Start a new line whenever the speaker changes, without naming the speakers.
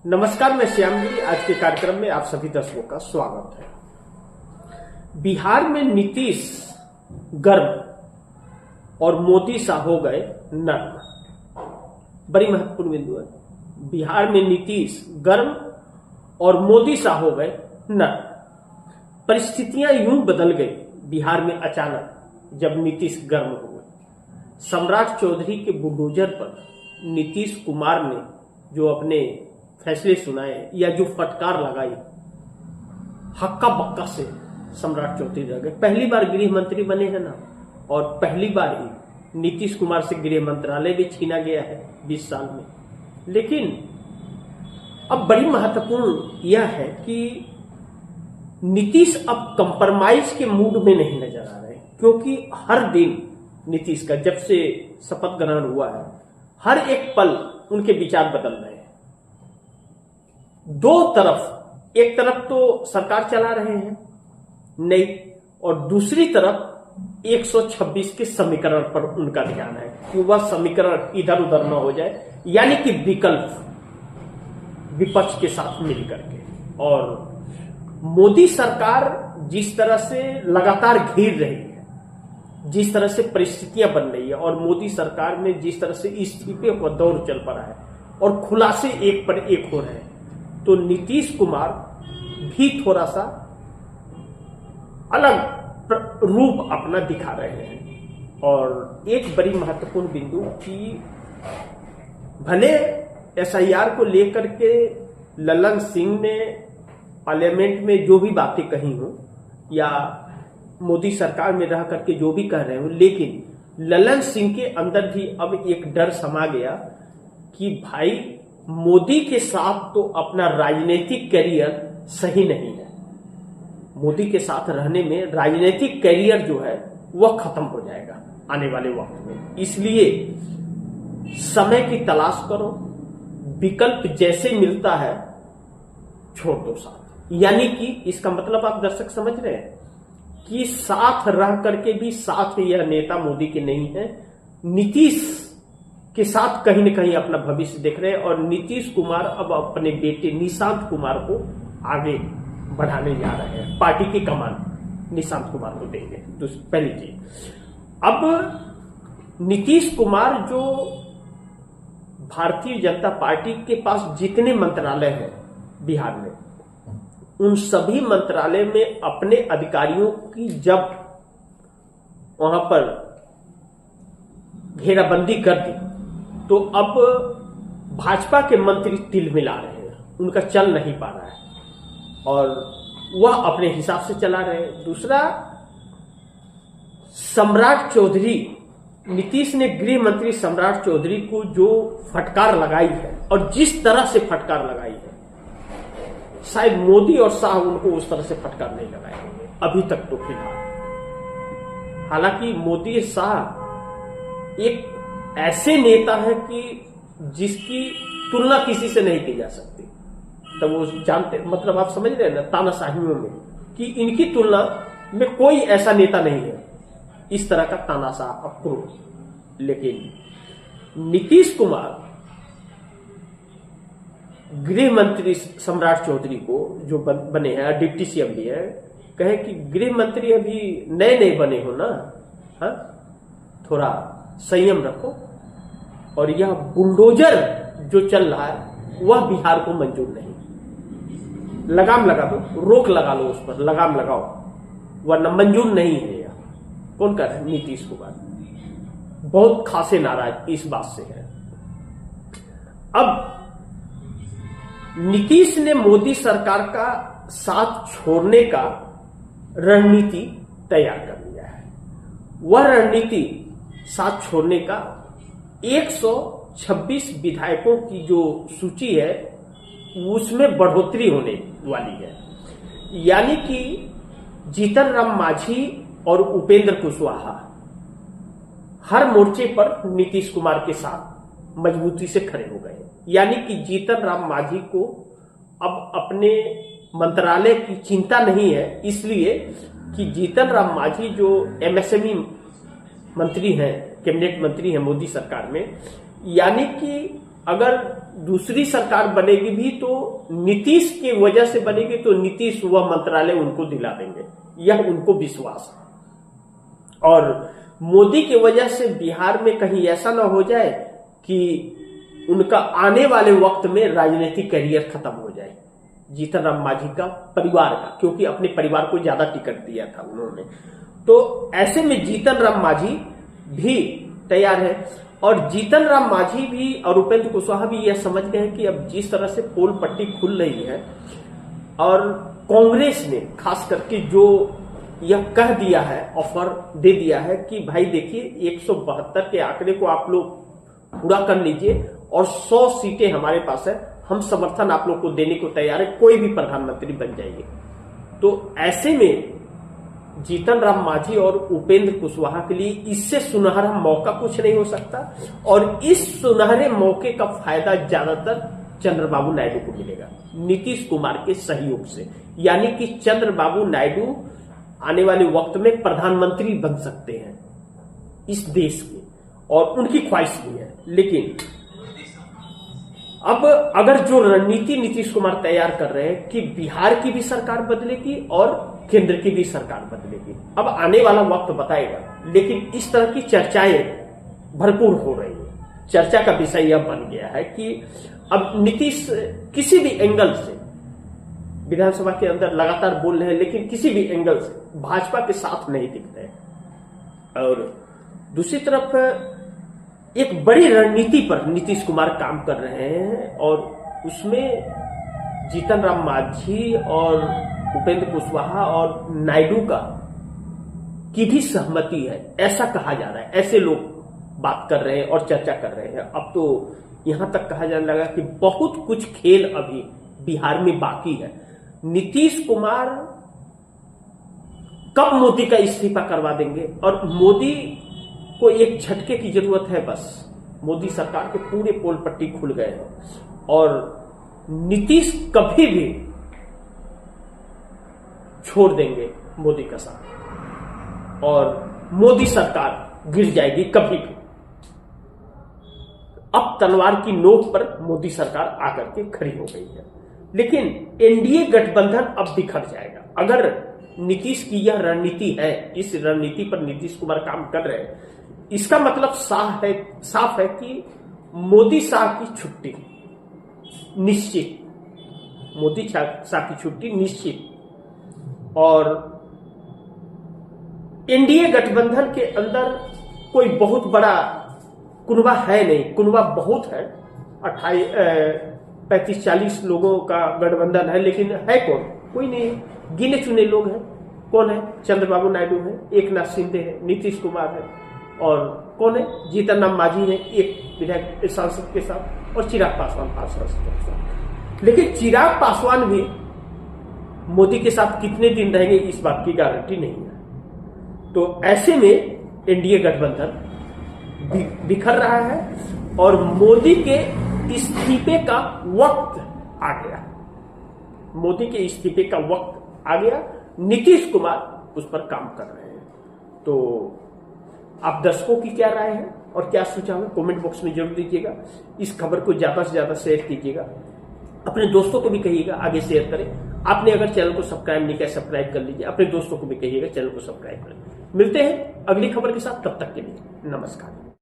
नमस्कार, मैं श्यामगिरी। आज के कार्यक्रम में आप सभी दर्शकों का स्वागत है। बिहार में नीतीश गर्म और मोदी सा हो गए नर्म। बड़ी महत्वपूर्ण बिंदु है। बिहार में नीतीश गर्म और मोदी सा हो गए नर्म। परिस्थितियां यूं बदल गई बिहार में अचानक जब नीतीश गर्म हुए। सम्राट चौधरी के बुलडोजर पर नीतीश कुमार ने जो अपने फैसले सुनाए या जो फटकार लगाई, हक्का बक्का से सम्राट चौधरी रह गए। पहली बार गृह मंत्री बने हैं ना, और पहली बार ही नीतीश कुमार से गृह मंत्रालय भी छीना गया है 20 साल में। लेकिन अब बड़ी महत्वपूर्ण यह है कि नीतीश अब कंप्रोमाइज के मूड में नहीं नजर आ रहे, क्योंकि हर दिन नीतीश का जब से शपथ ग्रहण हुआ है, हर एक पल उनके विचार बदल रहे हैं। दो तरफ, एक तरफ तो सरकार चला रहे हैं नई, और दूसरी तरफ 126 के समीकरण पर उनका ध्यान है कि वह समीकरण इधर उधर न हो जाए, यानी कि विकल्प विपक्ष के साथ मिलकर के। और मोदी सरकार जिस तरह से लगातार घिर रही है, जिस तरह से परिस्थितियां बन रही है, और मोदी सरकार में जिस तरह से इस्तीफे का दौर चल पड़ा है और खुलासे एक पर एक हो रहे हैं, तो नीतीश कुमार भी थोड़ा सा अलग रूप अपना दिखा रहे हैं। और एक बड़ी महत्वपूर्ण बिंदु कि भले एसआईआर को लेकर के ललन सिंह ने पार्लियामेंट में जो भी बातें कही हो, या मोदी सरकार में रह करके जो भी कह रहे हो, लेकिन ललन सिंह के अंदर भी अब एक डर समा गया कि भाई मोदी के साथ तो अपना राजनीतिक करियर सही नहीं है। मोदी के साथ रहने में राजनीतिक करियर जो है वह खत्म हो जाएगा आने वाले वक्त में। इसलिए समय की तलाश करो, विकल्प जैसे मिलता है छोड़ दो साथ। यानी कि इसका मतलब आप दर्शक समझ रहे हैं कि साथ रह करके भी साथ यह नेता मोदी के नहीं है। नीतीश के साथ कहीं न कहीं अपना भविष्य देख रहे हैं, और नीतीश कुमार अब अपने बेटे निशांत कुमार को आगे बढ़ाने जा रहे हैं। पार्टी की कमान निशांत कुमार को देंगे। तो पहली चीज, अब नीतीश कुमार जो भारतीय जनता पार्टी के पास जितने मंत्रालय हैं बिहार में, उन सभी मंत्रालय में अपने अधिकारियों की जब वहां पर घेराबंदी कर दी, तो अब भाजपा के मंत्री तिलमिला रहे हैं, उनका चल नहीं पा रहा है और वह अपने हिसाब से चला रहे हैं। दूसरा, सम्राट चौधरी, नीतीश ने गृह मंत्री सम्राट चौधरी को जो फटकार लगाई है, और जिस तरह से फटकार लगाई है, शायद मोदी और शाह उनको उस तरह से फटकार नहीं लगाए होंगे अभी तक तो फिलहाल। हालांकि मोदी शाह एक ऐसे नेता है कि जिसकी तुलना किसी से नहीं की जा सकती। तब वो जानते, मतलब आप समझ रहे हैं ना, तानाशाहियों में कि इनकी तुलना में कोई ऐसा नेता नहीं है, इस तरह का तानाशाह अक्रूर। लेकिन नीतीश कुमार गृह मंत्री सम्राट चौधरी को जो बने हैं, डिप्टी सीएम भी है, कहे कि गृह मंत्री अभी नए नए बने हो ना, हाँ, थोड़ा संयम रखो, और यह बुलडोजर जो चल रहा है वह बिहार को मंजूर नहीं। लगाम लगा दो, रोक लगा लो, उस पर लगाम लगाओ, वरना मंजूर नहीं है। यह कौन कर रहा है? नीतीश कुमार बहुत खासे नाराज इस बात से है। अब नीतीश ने मोदी सरकार का साथ छोड़ने का रणनीति तैयार कर लिया है। वह रणनीति साथ छोड़ने का 126 विधायकों की जो सूची है उसमें बढ़ोतरी होने वाली है। यानी कि जीतन राम मांझी और उपेंद्र कुशवाहा हर मोर्चे पर नीतीश कुमार के साथ मजबूती से खड़े हो गए। यानी कि जीतन राम मांझी को अब अपने मंत्रालय की चिंता नहीं है, इसलिए कि जीतन राम मांझी जो एमएसएमई मंत्री हैं, कैबिनेट मंत्री हैं मोदी सरकार में, यानी कि अगर दूसरी सरकार बनेगी भी तो नीतीश की वजह से बनेगी, तो नीतीश वह मंत्रालय उनको दिला देंगे, यह उनको विश्वास है। और मोदी की वजह से बिहार में कहीं ऐसा ना हो जाए कि उनका आने वाले वक्त में राजनीतिक करियर खत्म हो जाए, जीतन राम मांझी का परिवार का, क्योंकि अपने परिवार को ज्यादा टिकट दिया था उन्होंने। तो ऐसे में जीतन राम मांझी भी तैयार है, और जीतन राम मांझी भी और उपेंद्र कुशवाहा भी यह समझ गए हैं कि अब जिस तरह से पोल पट्टी खुल रही है, और कांग्रेस ने खास करके जो यह कह दिया है, ऑफर दे दिया है कि भाई देखिए 172 के आंकड़े को आप लोग पूरा कर लीजिए और 100 सीटें हमारे पास है, हम समर्थन आप लोग को देने को तैयार है, कोई भी प्रधानमंत्री बन जाइए। तो ऐसे में जीतन राम मांझी और उपेंद्र कुशवाहा के लिए इससे सुनहरा मौका कुछ नहीं हो सकता, और इस सुनहरे मौके का फायदा ज्यादातर चंद्रबाबू नायडू को मिलेगा, नीतीश कुमार के सहयोग से। यानी कि चंद्रबाबू नायडू आने वाले वक्त में प्रधानमंत्री बन सकते हैं इस देश के, और उनकी ख्वाहिश भी है। लेकिन अब अगर जो रणनीति नीतीश कुमार तैयार कर रहे हैं कि बिहार की भी सरकार बदलेगी और केंद्र की भी सरकार बदलेगी, अब आने वाला वक्त बताएगा। लेकिन इस तरह की चर्चाएं भरपूर हो रही है। चर्चा का विषय यह बन गया है कि अब नीतीश किसी भी एंगल से विधानसभा के अंदर लगातार बोल रहे हैं, लेकिन किसी भी एंगल से भाजपा के साथ नहीं दिख रहे। और दूसरी तरफ एक बड़ी रणनीति पर नीतीश कुमार काम कर रहे हैं, और उसमें जीतन राम मांझी और उपेंद्र कुशवाहा और नायडू की भी सहमति है, ऐसा कहा जा रहा है। ऐसे लोग बात कर रहे हैं और चर्चा कर रहे हैं। अब तो यहां तक कहा जाने लगा कि बहुत कुछ खेल अभी बिहार में बाकी है। नीतीश कुमार कब मोदी का इस्तीफा करवा देंगे, और मोदी को एक झटके की जरूरत है बस। मोदी सरकार के पूरे पोल पट्टी खुल गए हैं, और नीतीश कभी भी छोड़ देंगे मोदी का साथ, और मोदी सरकार गिर जाएगी कभी भी। अब तलवार की नोक पर मोदी सरकार आकर के खड़ी हो गई है, लेकिन एनडीए गठबंधन अब बिखर जाएगा। अगर नीतीश की यह रणनीति है, इस रणनीति पर नीतीश कुमार काम कर रहे हैं, इसका मतलब साफ है कि मोदी शाह की छुट्टी निश्चित, मोदी शाह की छुट्टी निश्चित। और एनडीए गठबंधन के अंदर कोई बहुत बड़ा कुनबा है नहीं, कुनबा बहुत है, 35-40 लोगों का गठबंधन है, लेकिन है कौन? कोई नहीं, गिने चुने लोग हैं। कौन है? चंद्रबाबू नायडू है, एकनाथ शिंदे है, नीतीश कुमार है, और कौन है? जीतन राम मांझी है, एक विधायक सांसद के साथ, और चिराग पासवान सांसद के साथ। लेकिन चिराग पासवान भी मोदी के साथ कितने दिन रहेंगे इस बात की गारंटी नहीं है। तो ऐसे में एनडीए गठबंधन बिखर रहा है, और मोदी के इस्तीफे का वक्त आ गया। मोदी के इस्तीफे का वक्त आ गया, नीतीश कुमार उस पर काम कर रहे हैं। तो आप दर्शकों की क्या राय है और क्या सुझाव है, कमेंट बॉक्स में जरूर दीजिएगा। इस खबर को ज्यादा से ज्यादा शेयर कीजिएगा, अपने दोस्तों को भी कहिएगा आगे शेयर करें। आपने अगर चैनल को सब्सक्राइब नहीं किया, सब्सक्राइब कर लीजिए, अपने दोस्तों को भी कहिएगा चैनल को सब्सक्राइब करें। मिलते हैं अगली खबर के साथ, तब तक के लिए नमस्कार।